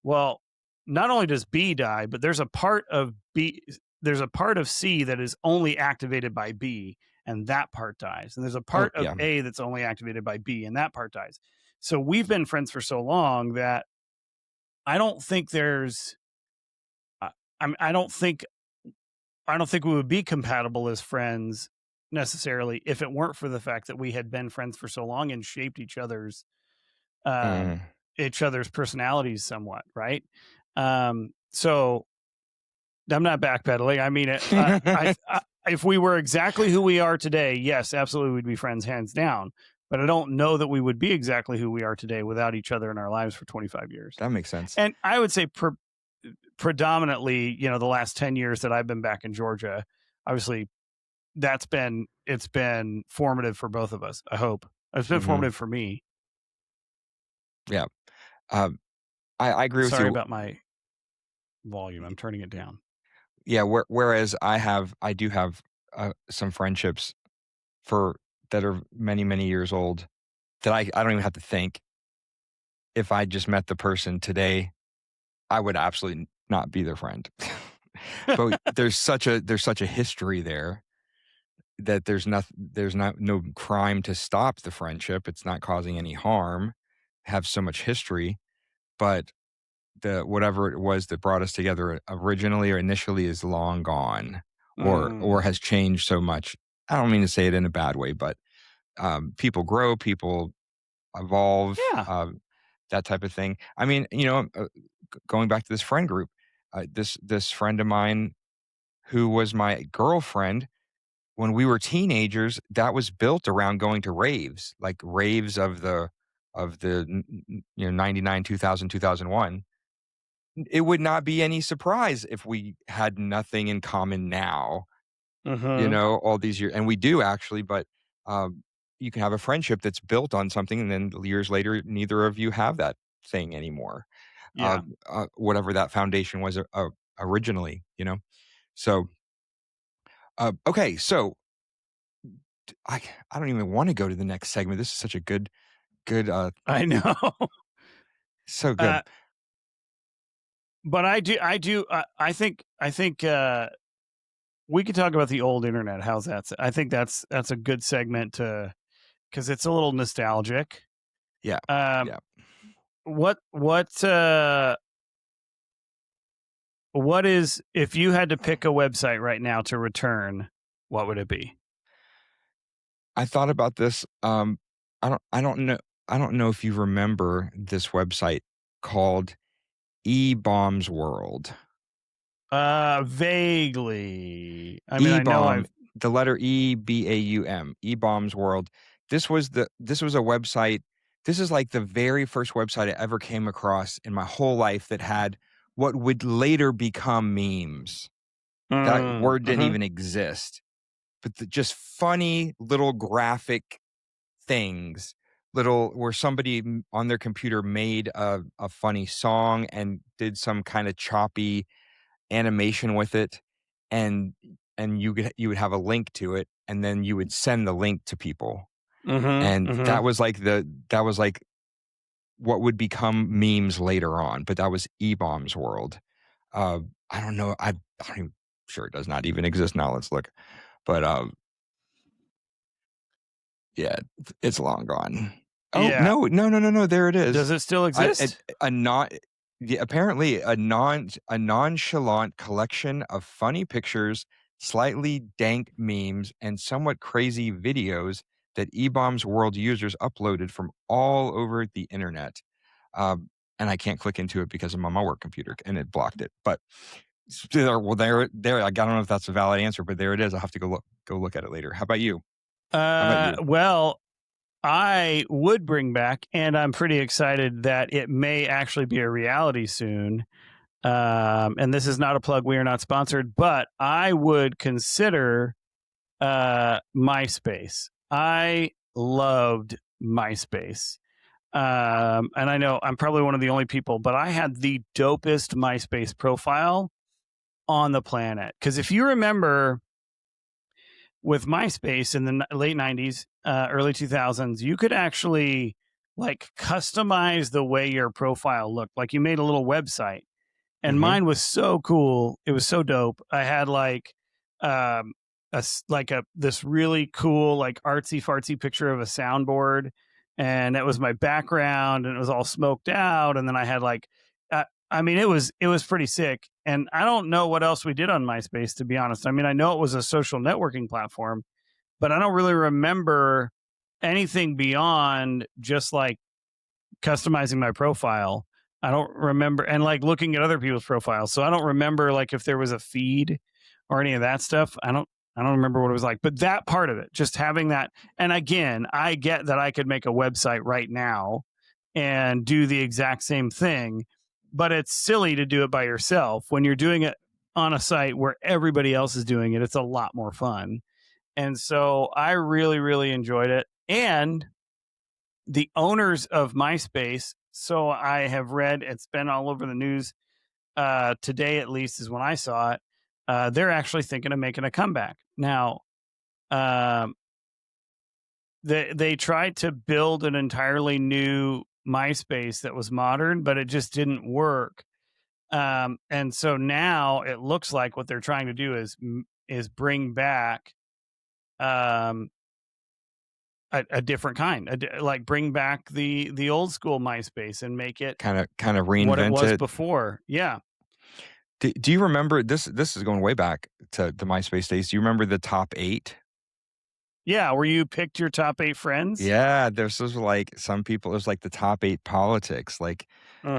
well, not only does B die, but there's a part of C that is only activated by B, and that part dies, and there's a oh part of yeah, A that's only activated by B, and that part dies. So we've been friends for so long that I don't think there's I, I don't think we would be compatible as friends necessarily if it weren't for the fact that we had been friends for so long and shaped um, mm. each other's personalities somewhat, right? So I'm not backpedaling. I mean, if we were exactly who we are today, yes, absolutely, we'd be friends hands down. But I don't know that we would be exactly who we are today without each other in our lives for 25 years. That makes sense. And I would say predominantly, the last 10 years that I've been back in Georgia, obviously it's been formative for both of us. I hope it's been Hmm. formative for me. Yeah. Um, I agree with Sorry you. about my volume. I'm turning it down. Yeah. Whereas I do have some friendships for that are many, many years old that I don't even have to think. If I just met the person today, I would absolutely not be their friend. But there's such a history there that there's no crime to stop the friendship. It's not causing any harm. Have so much history, but the whatever it was that brought us together originally or initially is long gone or Mm, has changed so much. I don't mean to say it in a bad way, but people grow, people evolve, yeah. that type of thing. I mean, going back to this friend group, this friend of mine who was my girlfriend when we were teenagers, that was built around going to raves, like raves of the 99, 2000, 2001. It would not be any surprise if we had nothing in common now Mhm. all these years, and we do actually, but, um, you can have a friendship that's built on something, and then years later, neither of you have that thing anymore, Yeah. whatever that foundation was, originally, So, okay, so I don't even wanna go to the next segment. This is such a good, I know. so Uh, good. but I think we could talk about the old internet. How's that? I think that's a good segment to, because it's a little nostalgic. Yeah, Um, yeah. what what is, if you had to pick a website right now to return, what would it be? I thought about this, I don't know if you remember this website called eBaum's World. Vaguely. I mean, I know eBaum, I've. the letter EBAUM, eBaum's World. This was a website. This is like the very first website I ever came across in my whole life that had what would later become memes. That word didn't Mhm. even exist, but just funny little graphic things, little where somebody on their computer made a funny song and did some kind of choppy animation with it, and you would have a link to it, and then you would send the link to people, Mhm. and that Mhm. was like what would become memes later on, but that was eBaum's World. Uh, I don't know. I'm sure it does not even exist now. Let's look, but yeah, it's long gone. Oh, Yeah. no, no, no, no, no, there it is. Does it still A exist? a non yeah, apparently a nonchalant collection of funny pictures, slightly dank memes, and somewhat crazy videos that eBaum's World users uploaded from all over the internet. And I can't click into it because I'm on my work computer and it blocked it. But there. I don't know if that's a valid answer, but there it is. I'll have to go look at it later. How about you? How about you? Well, I would bring back, and I'm pretty excited that it may actually be a reality soon. And this is not a plug. We are not sponsored, but I would consider MySpace. I loved MySpace. And I know I'm probably one of the only people, but I had the dopest MySpace profile on the planet. Because if you remember, with MySpace in the late 90s, early 2000s, you could actually like customize the way your profile looked. Like you made a little website, and Mhm. mine was so cool. It was so dope. I had like um like a this really cool like artsy fartsy picture of a soundboard, and that was my background, and it was all smoked out, and then I had like I mean it was pretty sick. And I don't know what else we did on MySpace, to be honest. I mean, I know it was a social networking platform, but I don't really remember anything beyond just like customizing my profile. I don't remember, and like looking at other people's profiles. So I don't remember like if there was a feed or any of that stuff. I don't remember what it was like. But that part of it, just having that, and again, I get that I could make a website right now and do the exact same thing, but it's silly to do it by yourself. When you're doing it on a site where everybody else is doing it, it's a lot more fun. And so I really, really enjoyed it. And the owners of MySpace, so I have read, it's been all over the news. Today, at least, is when I saw it. They're actually thinking of making a comeback. Now, um, they tried to build an entirely new MySpace that was modern, but it just didn't work. And so now it looks like what they're trying to do is bring back um, a different kind, like bring back the old school MySpace and make it Kinda what it reinvent was it. before. Yeah. Do you remember this is going way back to the MySpace days. Do you remember the top 8? Yeah, where you picked your top 8 friends? Yeah, this was like some people it was like the top 8 politics, like,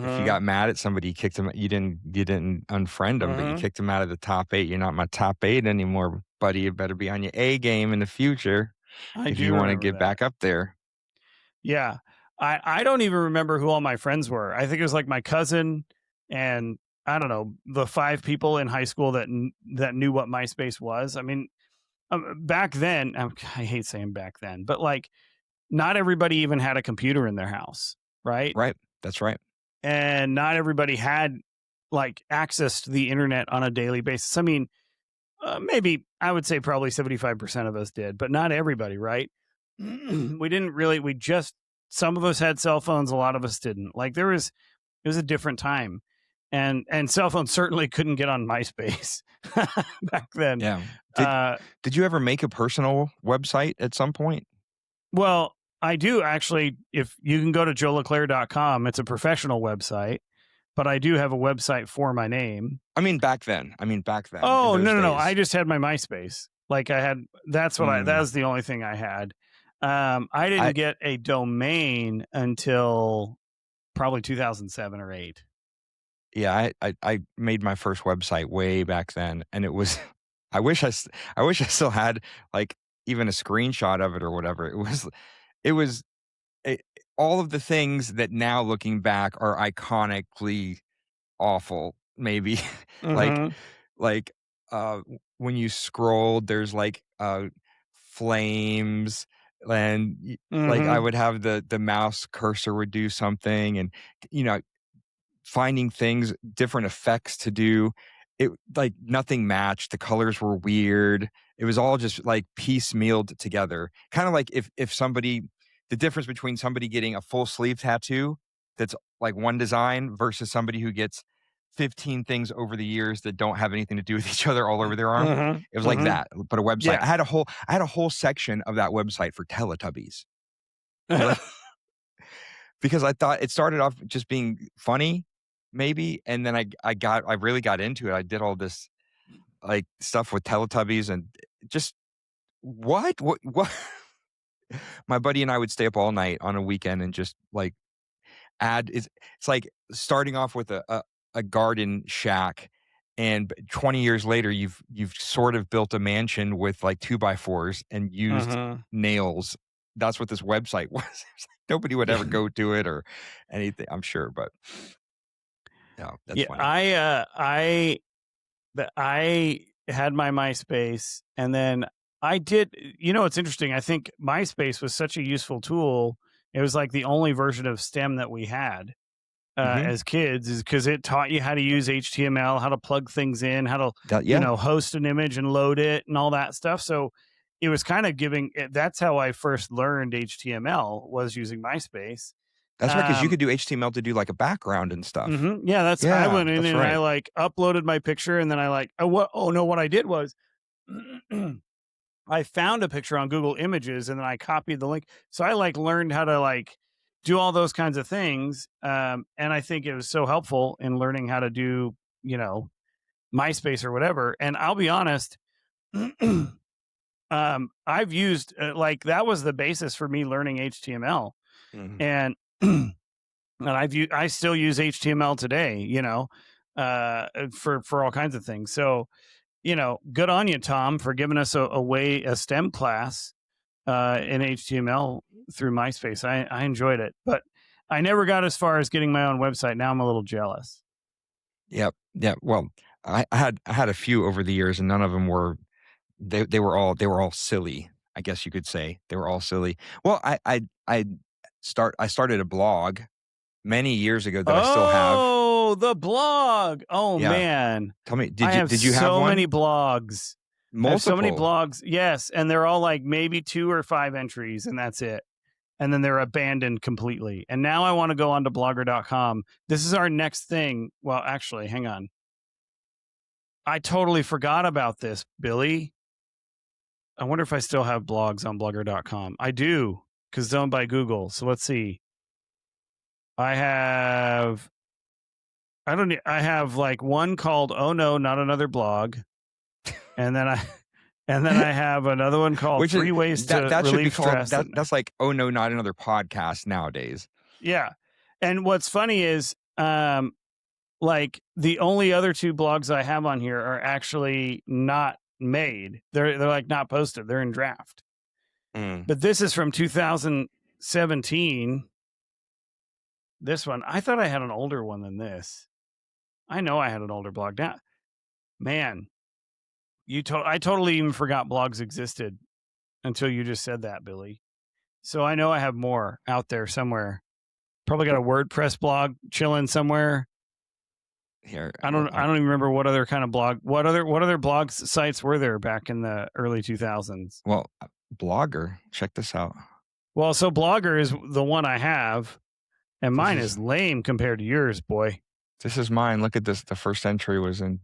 if you Mhm. got mad at somebody, you kicked them you didn't unfriend them, but you Mhm. kicked them out of the top 8. You're not my top 8 anymore, buddy. You better be on your A game in the future I if do you wanna remember get that. back up there. Yeah. I don't even remember who all my friends were. I think it was like my cousin and I don't know, the 5 people in high school that knew what MySpace was. I mean, back then, I hate saying back then, but like not everybody even had a computer in their house, right? Right. That's right. And not everybody had like access to the internet on a daily basis. I mean, maybe I would say probably 75% of us did, but not everybody, right? We didn't really, we just, some of us had cell phones, a lot of us didn't. Like it was a different time. And cell phones certainly couldn't get on MySpace back then. Yeah. Did Uh, did you ever make a personal website at some point? well, I do actually. If you can go to joeleclaire.com, it's a professional website, but I do have a website for my name. I mean, back then. I mean, back then in Oh, those no, no, no. I days. just had my MySpace. Like I had, that Mm, was the only thing I had. I I didn't get a domain until probably 2007 or 8. yeah, I made my first website way back then, and it was I wish I still had, like, even a screenshot of it or whatever. It was it all of the things that now looking back are iconically awful, maybe. Like Mm-hmm. like, when you scrolled, there's, like, flames, and like, I Mm-hmm. would have the mouse cursor would do something, and, you know, finding things, different effects to do. It like nothing matched. The colors were weird. It was all just like piecemealed together. Kind of like if somebody, the difference between somebody getting a full sleeve tattoo that's like one design versus somebody who gets 15 things over the years that don't have anything to do with each other all over their arm. It Mm-hmm. was like Mm-hmm. that, but a website. Yeah. I had a whole section of that website for Teletubbies because because I thought it started off just being funny, maybe, and then I really got into it. I did all this, like, stuff with Teletubbies and just what? My buddy and I would stay up all night on a weekend and just, like, add it's like starting off with a garden shack, and 20 years later, you've sort of built a mansion with, like, 2 by 4s and used Mm-hmm. nails. That's what this website was. It's like nobody would Yeah. ever go to it or anything, I'm sure, but yeah, that's Yeah. funny. I had my MySpace, and then I did. You know, it's interesting. I think MySpace was such a useful tool. It was like the only version of STEM that we had Mhm. as kids, is because it taught you how to use HTML, how to plug things in, how to That yeah. host an image and load it, and all that stuff. So it was kind of giving. That's how I first learned HTML, was using MySpace. That's right, 'cause you Um, could do HTML to do, like, a background and stuff. yeah, I Yeah, went in that's and I right. like uploaded my picture, and then I like, oh no, what I did was I found a picture on Google Images, and then I copied the link. So I like learned how to like do all those kinds of things. And I think it was so helpful in learning how to do, you know, MySpace or whatever. And I'll be honest, I've used like that was the basis for me learning HTML. Mhm. And and I still use HTML today, for all kinds of things. So, good on you, Tom, for giving us a STEM class in HTML through MySpace. I enjoyed it, but I never got as far as getting my own website. Now I'm a little jealous. Yep, yeah, well, I had a few over the years, and none of them were they were all silly, I guess you could say. They were all silly. Well, I started a blog many years ago that I still have. Oh, the blog. Oh Yeah, man. tell me, I have did you have so many one? blogs. I have so many Multiple. blogs. Yes, and they're all like maybe 2 or 5 entries, and that's it. And then they're abandoned completely. And now I want to go on to blogger.com. This is our next thing. Well, actually, hang on. I totally forgot about this, Billy. I wonder if I still have blogs on blogger.com. I do, because it's owned by Google. So let's see. I have I have like one called "Oh No, Not Another Blog," and then I and then I have another one called Which is "Three Ways to that should be Relieve called Stress." And that's like, "Oh, no, not another podcast" nowadays. yeah, and what's funny is, like the only other 2 blogs I have on here are actually not made. They're like not posted. They're in draft. Mm. But this is from 2017. This one, I thought I had an older one than this. I know I had an older blog. Now, man, I totally even forgot blogs existed until you just said that, Billy. So I know I have more out there somewhere. Probably got a WordPress blog chilling somewhere. Here, I don't even remember what other kind of blog, what other blog sites were there back in the early 2000s. well, Blogger, check this out. Well, so Blogger is the one I have, and mine This is is lame compared to yours, boy. this is mine. Look at this. The first entry was in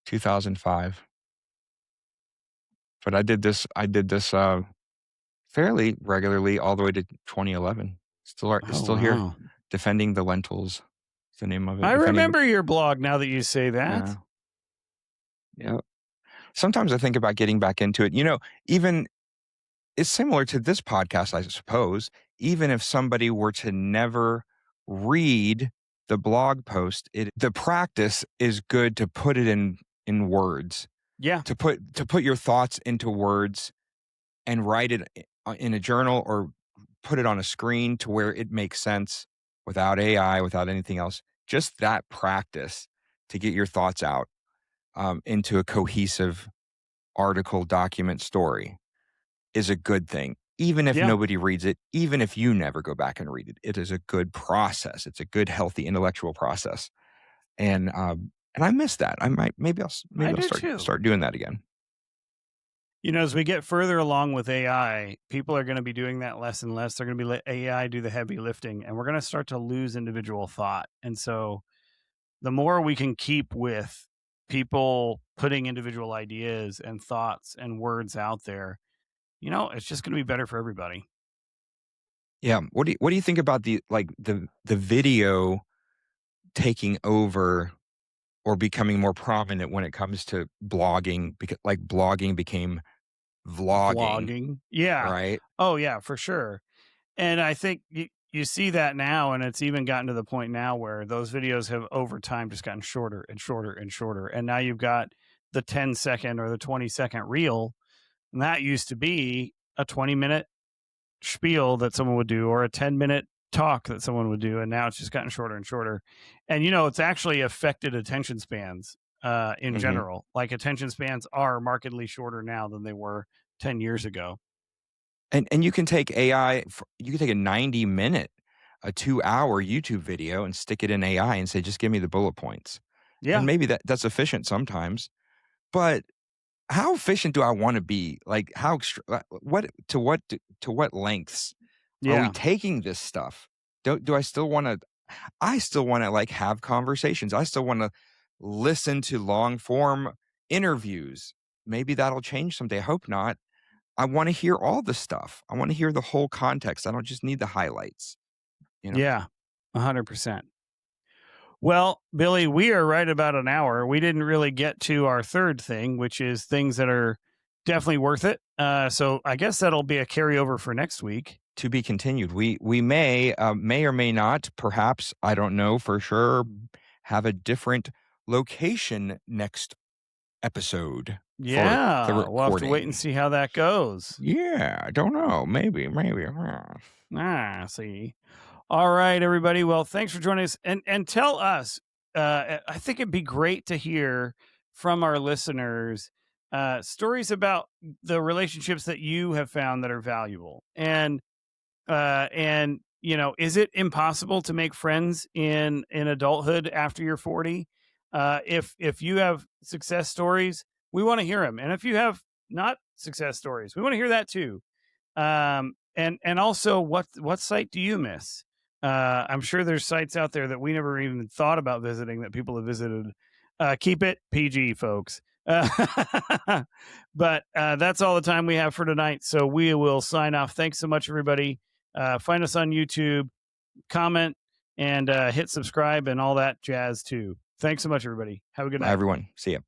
2005. But I did this fairly regularly all the way to 2011. It's Oh, still here. wow. Defending the Lentils. Is the name of it. I Defending remember your blog now that you say that. Yeah. Yeah. Sometimes I think about getting back into it. You know, even it's similar to this podcast, I suppose. Even if somebody were to never read the blog post, the practice is good to put it in words. Yeah. To put your thoughts into words and write it in a journal or put it on a screen to where it makes sense without AI, without anything else. Just that practice to get your thoughts out into a cohesive article, document, story is a good thing. Even if Yeah. nobody reads it, even if you never go back and read it, it is a good process. It's a good, healthy intellectual process. And I miss that. Maybe I'll start doing that again. You know, as we get further along with AI, people are going to be doing that less and less. They're going to be let AI do the heavy lifting, and we're going to start to lose individual thought. And so the more we can keep with people putting individual ideas and thoughts and words out there, you know, it's just going to be better for everybody. Yeah. What do you think about the video taking over or becoming more prominent when it comes to blogging? Because blogging became vlogging. Yeah. Right? Oh, yeah, for sure. And I think you see that now, and it's even gotten to the point now where those videos have over time just gotten shorter and shorter and shorter. And now you've got the 10-second or the 20-second reel. And that used to be a 20-minute spiel that someone would do or a 10-minute talk that someone would do. And now it's just gotten shorter and shorter. And, you know, it's actually affected attention spans in general. Like attention spans are markedly shorter now than they were 10 years ago. And you can take AI, you can take a 90-minute, a 2-hour YouTube video and stick it in AI and say, just give me the bullet points. Yeah. And maybe that's efficient sometimes. But how efficient do I want to be? Like to what lengths are we taking this stuff? Do I still want to? I still want to have conversations. I still want to listen to long form interviews. Maybe that'll change someday. I hope not. I want to hear all the stuff. I want to hear the whole context. I don't just need the highlights. You know? Yeah, 100%. Well, Billy, we are right about an hour. We didn't really get to our third thing, which is things that are definitely worth it. So I guess that'll be a carryover for next week. To be continued. We may or may not, perhaps, I don't know for sure, have a different location next episode. Yeah, for the we'll have to wait and see how that goes. Yeah, I don't know. Maybe. See. All right, everybody. Well, thanks for joining us. And tell us, I think it'd be great to hear from our listeners stories about the relationships that you have found that are valuable. And you know, is it impossible to make friends in adulthood after you're 40? If you have success stories, we want to hear them. And if you have not success stories, we want to hear that too. And also what site do you miss? I'm sure there's sites out there that we never even thought about visiting that people have visited. Keep it PG, folks. But that's all the time we have for tonight. So we will sign off. Thanks so much, everybody. Find us on YouTube, comment, and hit subscribe and all that jazz too. Thanks so much, everybody. Have a good night. Bye, everyone. See ya.